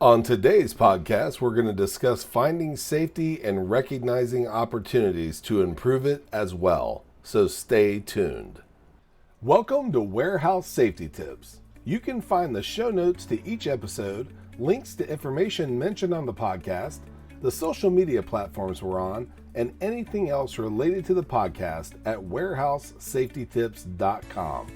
On today's podcast, we're going to discuss finding safety and recognizing opportunities to improve it as well. So stay tuned. Welcome to Warehouse Safety Tips. You can find the show notes to each episode, links to information mentioned on the podcast, the social media platforms we're on, and anything else related to the podcast at warehousesafetytips.com.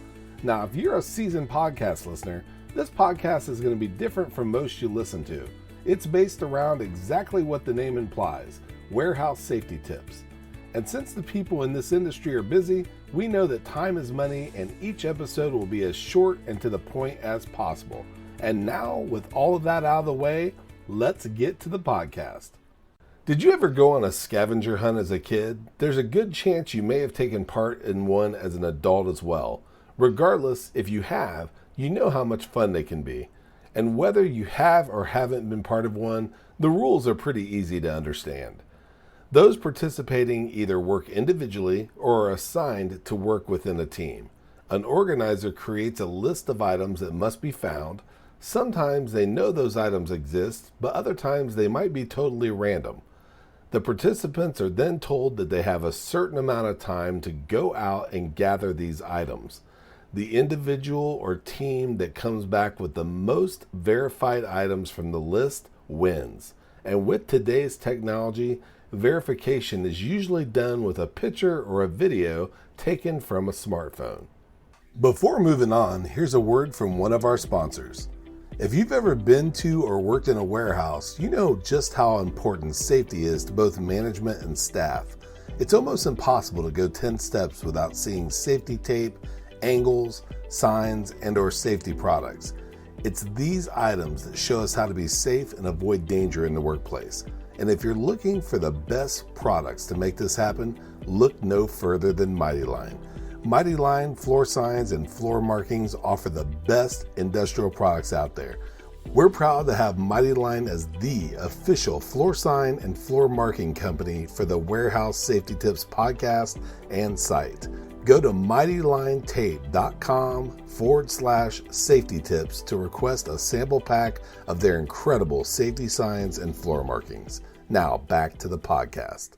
Now, if you're a seasoned podcast listener, this podcast is going to be different from most you listen to. It's based around exactly what the name implies, warehouse safety tips. And since the people in this industry are busy, we know that time is money and each episode will be as short and to the point as possible. And now, with all of that out of the way, let's get to the podcast. Did you ever go on a scavenger hunt as a kid? There's a good chance you may have taken part in one as an adult as well. Regardless, if you have, you know how much fun they can be. And whether you have or haven't been part of one, the rules are pretty easy to understand. Those participating either work individually or are assigned to work within a team. An organizer creates a list of items that must be found. Sometimes they know those items exist, but other times they might be totally random. The participants are then told that they have a certain amount of time to go out and gather these items. The individual or team that comes back with the most verified items from the list wins. And with today's technology, verification is usually done with a picture or a video taken from a smartphone. Before moving on, here's a word from one of our sponsors. If you've ever been to or worked in a warehouse, you know just how important safety is to both management and staff. It's almost impossible to go 10 steps without seeing safety tape, angles, signs, and/or safety products. It's these items that show us how to be safe and avoid danger in the workplace. And if you're looking for the best products to make this happen, look no further than Mighty Line. Mighty Line floor signs and floor markings offer the best industrial products out there. We're proud to have Mighty Line as the official floor sign and floor marking company for the Warehouse Safety Tips podcast and site. Go to mightylinetape.com/safety tips to request a sample pack of their incredible safety signs and floor markings. Now back to the podcast.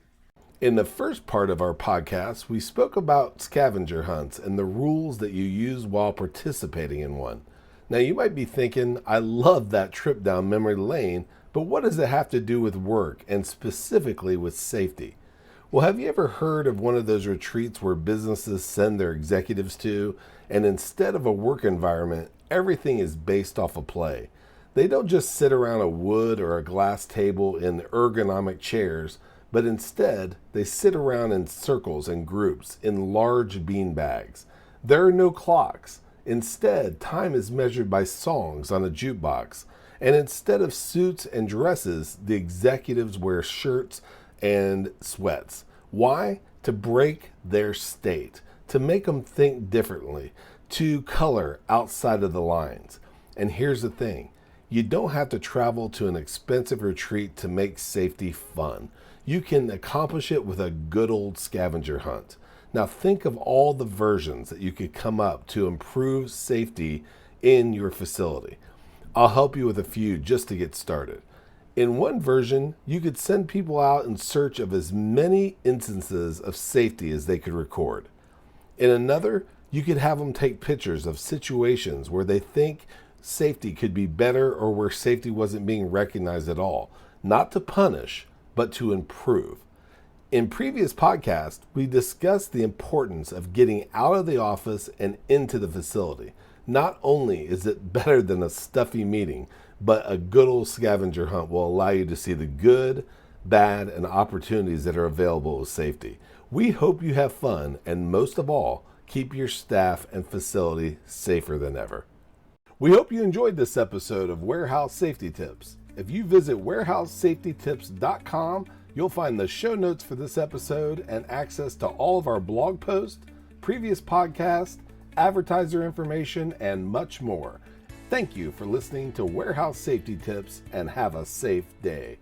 In the first part of our podcast, we spoke about scavenger hunts and the rules that you use while participating in one. Now you might be thinking, I love that trip down memory lane, but what does it have to do with work and specifically with safety? Well, have you ever heard of one of those retreats where businesses send their executives to, and instead of a work environment, everything is based off of play? They don't just sit around a wood or a glass table in ergonomic chairs, but instead they sit around in circles and groups in large bean bags. There are no clocks. Instead, time is measured by songs on a jukebox. And instead of suits and dresses, the executives wear shirts and sweats. Why? To break their state, to make them think differently, to color outside of the lines. And here's the thing, you don't have to travel to an expensive retreat to make safety fun. You can accomplish it with a good old scavenger hunt. Now think of all the versions that you could come up to improve safety in your facility. I'll help you with a few just to get started. In one version, you could send people out in search of as many instances of safety as they could record. In another, you could have them take pictures of situations where they think safety could be better or where safety wasn't being recognized at all. Not to punish, but to improve. In previous podcasts, we discussed the importance of getting out of the office and into the facility. Not only is it better than a stuffy meeting, but a good old scavenger hunt will allow you to see the good, bad, and opportunities that are available with safety. We hope you have fun, and most of all, keep your staff and facility safer than ever. We hope you enjoyed this episode of Warehouse Safety Tips. If you visit warehousesafetytips.com, you'll find the show notes for this episode and access to all of our blog posts, previous podcasts, advertiser information, and much more. Thank you for listening to Warehouse Safety Tips and have a safe day.